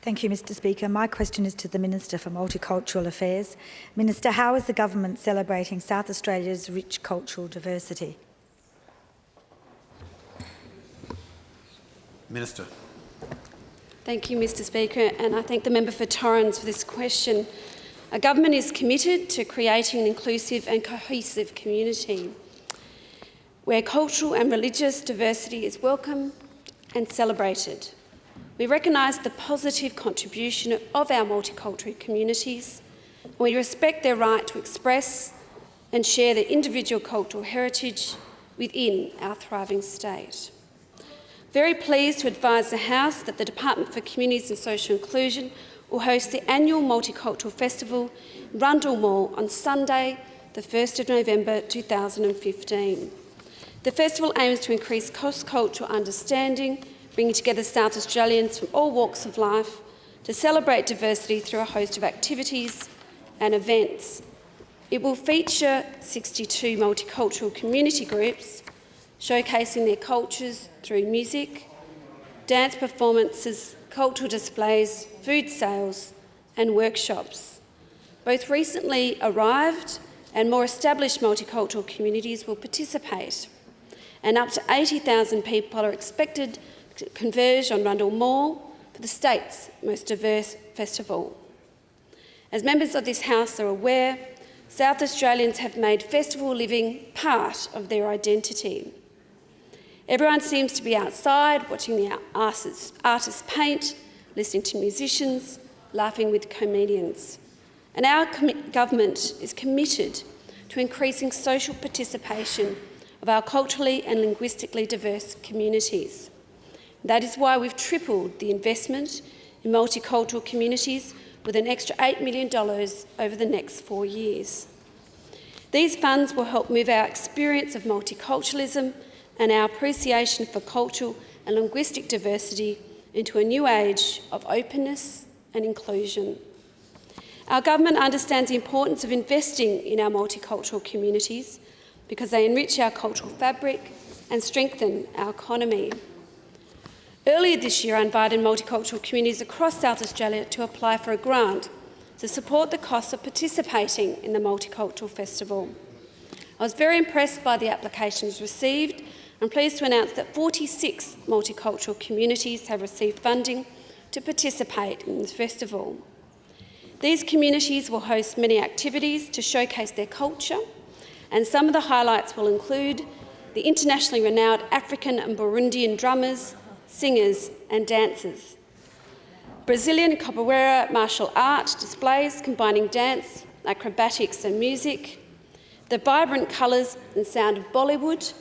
Thank you, Mr Speaker. My question is to the Minister for Multicultural Affairs. Minister, how is the government celebrating South Australia's rich cultural diversity? Minister. Thank you, Mr Speaker, and I thank the member for Torrens for this question. Our government is committed to creating an inclusive and cohesive community where cultural and religious diversity is welcome and celebrated. We recognise the positive contribution of our multicultural communities, and we respect their right to express and share their individual cultural heritage within our thriving state. Very pleased to advise the House that the Department for Communities and Social Inclusion will host the annual Multicultural Festival in Rundle Mall on Sunday, the 1st of November 2015. The festival aims to increase cross-cultural understanding, bringing together South Australians from all walks of life to celebrate diversity through a host of activities and events. It will feature 62 multicultural community groups showcasing their cultures through music, dance performances, cultural displays, food sales and workshops. Both recently arrived and more established multicultural communities will participate, and up to 80,000 people are expected to converge on Rundle Mall for the state's most diverse festival. As members of this House are aware, South Australians have made festival living part of their identity. Everyone seems to be outside, watching the artists paint, listening to musicians, laughing with comedians. And our government is committed to increasing social participation of our culturally and linguistically diverse communities. That is why we've tripled the investment in multicultural communities with an extra $8 million over the next 4 years. These funds will help move our experience of multiculturalism and our appreciation for cultural and linguistic diversity into a new age of openness and inclusion. Our government understands the importance of investing in our multicultural communities because they enrich our cultural fabric and strengthen our economy. Earlier this year, I invited multicultural communities across South Australia to apply for a grant to support the costs of participating in the Multicultural Festival. I was very impressed by the applications received. I'm pleased to announce that 46 multicultural communities have received funding to participate in the festival. These communities will host many activities to showcase their culture, and some of the highlights will include the internationally renowned African and Burundian drummers, singers and dancers. Brazilian capoeira martial art displays combining dance, acrobatics and music, the vibrant colours and sound of Bollywood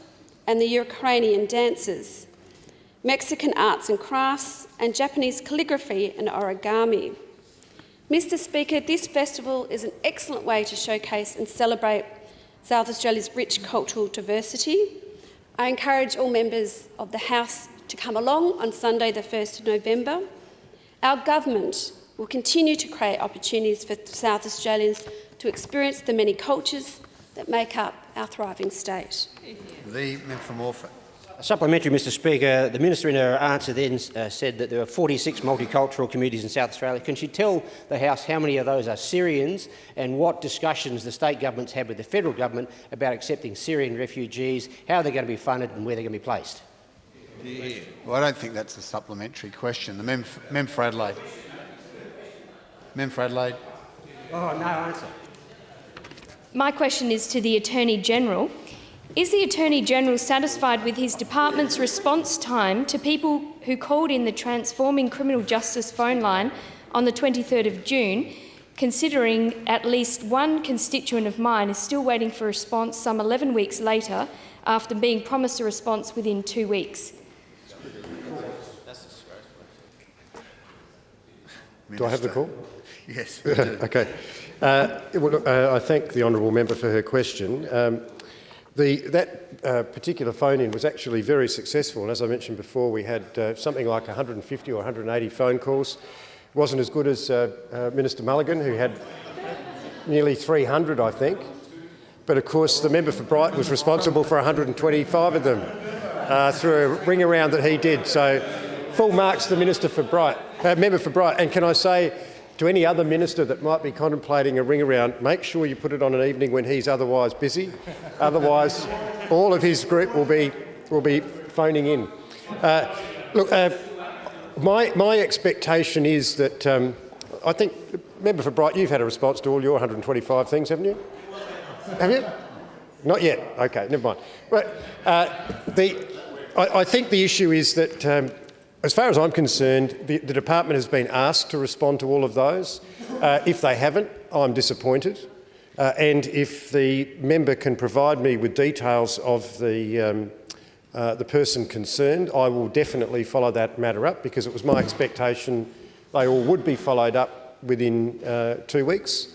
and the Ukrainian dances, Mexican arts and crafts and Japanese calligraphy and origami. Mr. Speaker, this festival is an excellent way to showcase and celebrate South Australia's rich cultural diversity. I encourage all members of the House to come along on Sunday the 1st of November. Our government will continue to create opportunities for South Australians to experience the many cultures that make up our thriving state. The member for Morphett. Supplementary, Mr. Speaker. The Minister in her answer then said that there are 46 multicultural communities in South Australia. Can she tell the House how many of those are Syrians and what discussions the state government's had with the federal government about accepting Syrian refugees, how they're going to be funded and where they're going to be placed? Well, I don't think that's a supplementary question. The member for Adelaide. Member for Adelaide. Oh, no answer. My question is to the Attorney-General. Is the Attorney-General satisfied with his department's response time to people who called in the Transforming Criminal Justice phone line on the 23rd of June, considering at least one constituent of mine is still waiting for a response some 11 weeks later after being promised a response within 2 weeks? Do I have the call? Yes. Okay. I thank the honourable member for her question. That particular phone-in was actually very successful, and as I mentioned before, we had something like 150 or 180 phone calls. It wasn't as good as Minister Mulligan, who had nearly 300, I think. But of course, the member for Bright was responsible for 125 of them through a ring-around that he did. So, full marks to the member for Bright. And can I say to any other minister that might be contemplating a ring-around, make sure you put it on an evening when he's otherwise busy. Otherwise, all of his group will be phoning in. My expectation is that I think, member for Bright, you've had a response to all your 125 things, haven't you? Have you? Not yet. Okay, never mind. But I think the issue is that, as far as I'm concerned, the department has been asked to respond to all of those. If they haven't, I'm disappointed. And if the member can provide me with details of the person concerned, I will definitely follow that matter up, because it was my expectation they all would be followed up within 2 weeks.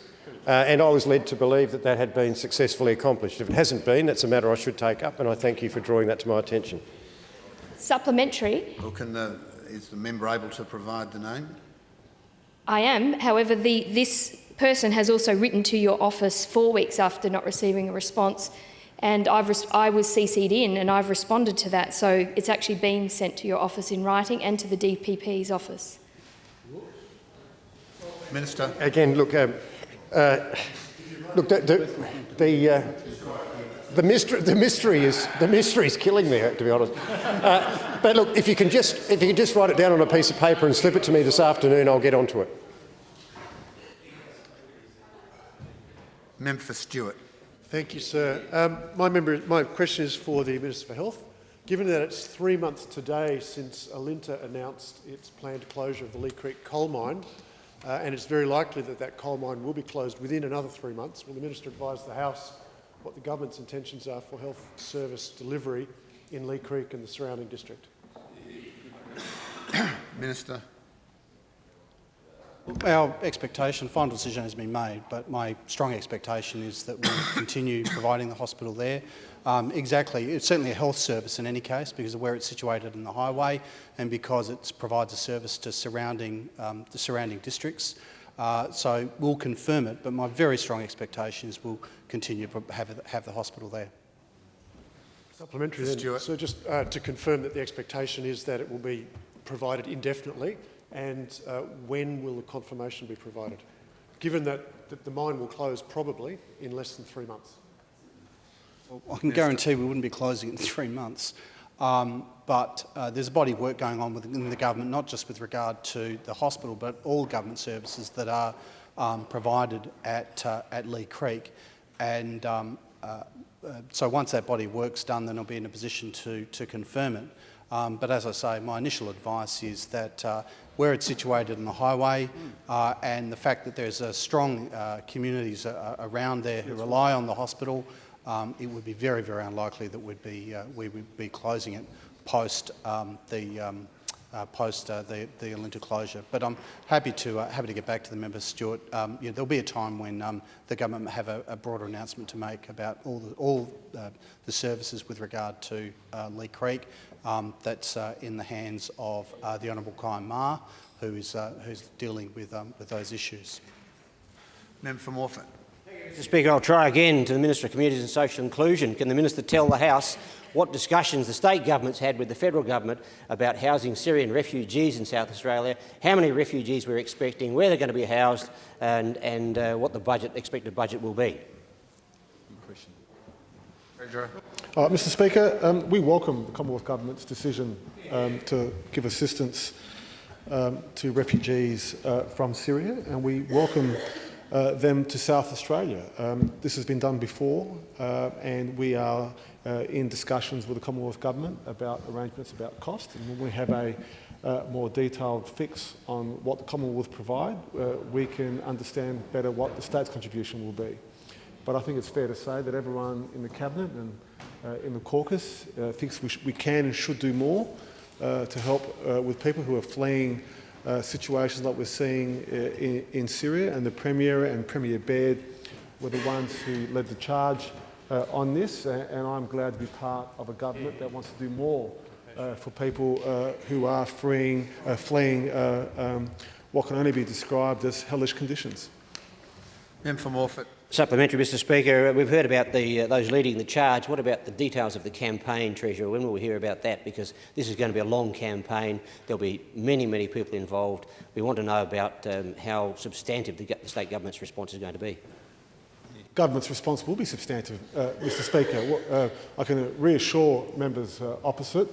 And I was led to believe that that had been successfully accomplished. If it hasn't been, that's a matter I should take up, and I thank you for drawing that to my attention. Supplementary. Well, is the member able to provide the name? I am. However, this person has also written to your office 4 weeks after not receiving a response, and I was CC'd in and I've responded to that. So it's actually been sent to your office in writing and to the DPP's office. Minister. Again, look, the mystery is killing me, to be honest. But look, if you can just write it down on a piece of paper and slip it to me this afternoon, I'll get onto it. Member for Stewart. Thank you, sir. My question is for the Minister for Health. Given that it's 3 months today since Alinta announced its planned closure of the Lee Creek coal mine, and it's very likely that that coal mine will be closed within another 3 months, will the Minister advise the House what the government's intentions are for health service delivery in Lee Creek and the surrounding district? Minister. Our expectation, final decision has been made, but my strong expectation is that we'll continue providing the hospital there. Exactly, it's certainly a health service in any case because of where it's situated in the highway and because it provides a service to the surrounding districts. So we'll confirm it, but my very strong expectation is we'll continue to have the hospital there. Supplementary then. So just to confirm that the expectation is that it will be provided indefinitely, and when will the confirmation be provided? Given that the mine will close probably in less than 3 months. Well, I can guarantee we wouldn't be closing it in 3 months. But there's a body of work going on within the government, not just with regard to the hospital, but all government services that are provided at Lee Creek. And so once that body work's done, then I'll be in a position to confirm it. But as I say, my initial advice is that where it's situated on the highway and the fact that there's strong communities around there who rely on the hospital, it would be very, very unlikely that we would be closing it post the Alinta closure. But I'm happy to get back to the member, Stuart. There'll be a time when the government may have a broader announcement to make about all the services with regard to Lee Creek. That's in the hands of the Honourable Kyan Ma, who's dealing with those issues. Member for Morphett. Mr Speaker, I'll try again to the Minister of Communities and Social Inclusion. Can the Minister tell the House what discussions the state government's had with the federal government about housing Syrian refugees in South Australia, how many refugees we're expecting, where they're going to be housed, and what the expected budget will be? Mr Speaker, we welcome the Commonwealth Government's decision to give assistance to refugees from Syria, and we welcome them to South Australia. This has been done before, and we are in discussions with the Commonwealth Government about arrangements about cost, and when we have a more detailed fix on what the Commonwealth provide, we can understand better what the state's contribution will be. But I think it's fair to say that everyone in the Cabinet and in the caucus thinks we can and should do more to help with people who are fleeing situations like we're seeing in Syria, and the Premier and Premier Baird were the ones who led the charge on this, and I'm glad to be part of a government that wants to do more for people who are fleeing what can only be described as hellish conditions. Member for Morphett. Supplementary, Mr Speaker. We've heard about those leading the charge. What about the details of the campaign, Treasurer? When will we hear about that? Because this is going to be a long campaign. There'll be many, many people involved. We want to know about how substantive the state government's response is going to be. Government's response will be substantive, Mr Speaker. I can reassure members opposite.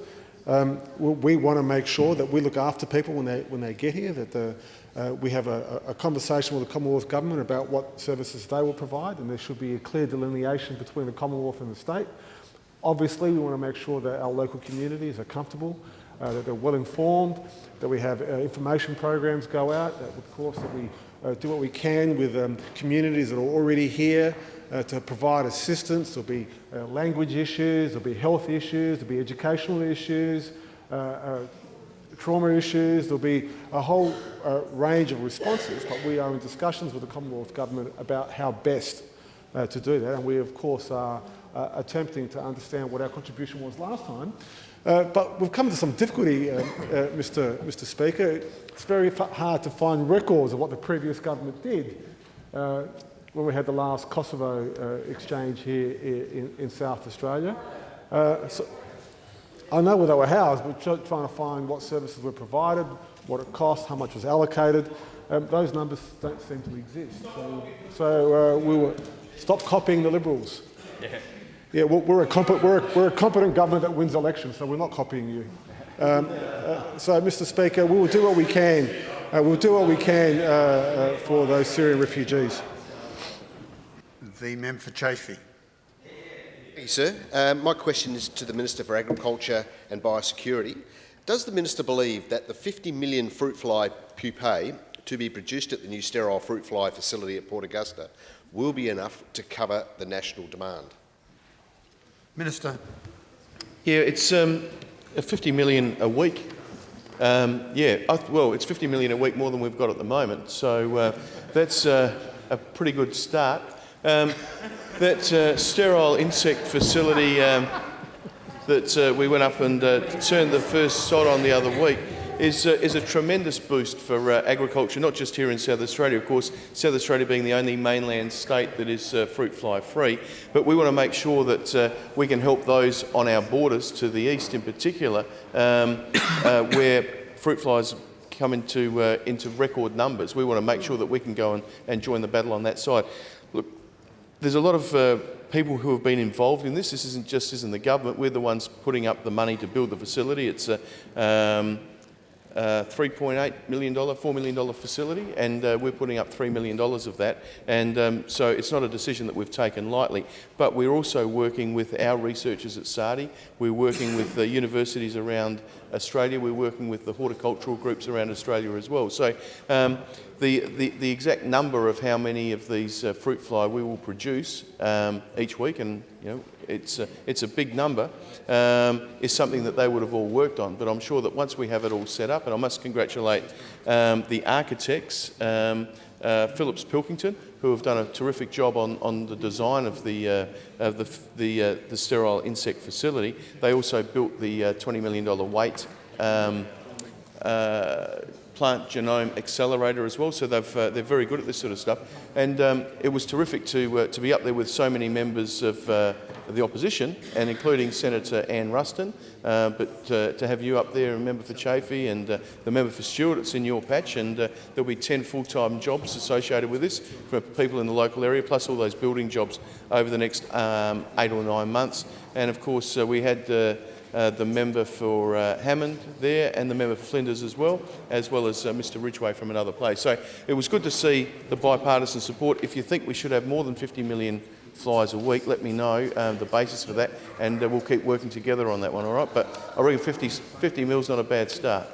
We want to make sure that we look after people when they get here, that we have a conversation with the Commonwealth Government about what services they will provide, and there should be a clear delineation between the Commonwealth and the state. Obviously, we want to make sure that our local communities are comfortable, that they're well informed, that we have information programs go out, that of course that we do what we can with communities that are already here to provide assistance. There'll be language issues, there'll be health issues, there'll be educational issues, trauma issues. There'll be a whole range of responses, but we are in discussions with the Commonwealth Government about how best to do that, and we of course are attempting to understand what our contribution was last time. But we've come to some difficulty, Mr Speaker. It's very hard to find records of what the previous government did when we had the last Kosovo exchange here in South Australia. So I know where they were housed, but trying to find what services were provided, what it cost, how much was allocated. Those numbers don't seem to exist. So we will stop copying the Liberals. Yeah, we're a competent government that wins elections, so we're not copying you. So, Mr Speaker, we will do what we can. We'll do what we can for those Syrian refugees. The member for Chafee. Thank you, sir. My question is to the Minister for Agriculture and Biosecurity. Does the Minister believe that the 50 million fruit fly pupae to be produced at the new sterile fruit fly facility at Port Augusta will be enough to cover the national demand? Minister. Yeah, it's 50 million a week. Well, it's 50 million a week more than we've got at the moment, so that's a pretty good start. That sterile insect facility that we went up and turned the first sod on the other week is a tremendous boost for agriculture, not just here in South Australia. Of course, South Australia being the only mainland state that is fruit fly free, but we want to make sure that we can help those on our borders to the east in particular, where fruit flies come into record numbers. We want to make sure that we can go and join the battle on that side. Look, there's a lot of people who have been involved in this. This isn't just the government. We're the ones putting up the money to build the facility. It's $3.8 million, $4 million facility, and we're putting up $3 million of that. And so it's not a decision that we've taken lightly. But we're also working with our researchers at SARDI. We're working with the universities around Australia. We're working with the horticultural groups around Australia as well. So the exact number of how many of these fruit fly we will produce each week, and it's a big number, is something that they would have all worked on. But I'm sure that once we have it all set up, and I must congratulate the architects, Phillips Pilkington, who have done a terrific job on the design of the sterile insect facility. They also built the $20 million weight plant genome accelerator as well, so they're very good at this sort of stuff. And it was terrific to be up there with so many members of the opposition, and including Senator Anne Ruston, but to have you up there, a member for Chafee, and the member for Stewart, it's in your patch, and there'll be 10 full-time jobs associated with this for people in the local area, plus all those building jobs over the next 8 or 9 months. And of course we had the member for Hammond there, and the member for Flinders as well as Mr Ridgway from another place. So it was good to see the bipartisan support. If you think we should have more than 50 million flies a week, let me know the basis for that, and we'll keep working together on that one, all right? But I reckon 50 mil's not a bad start.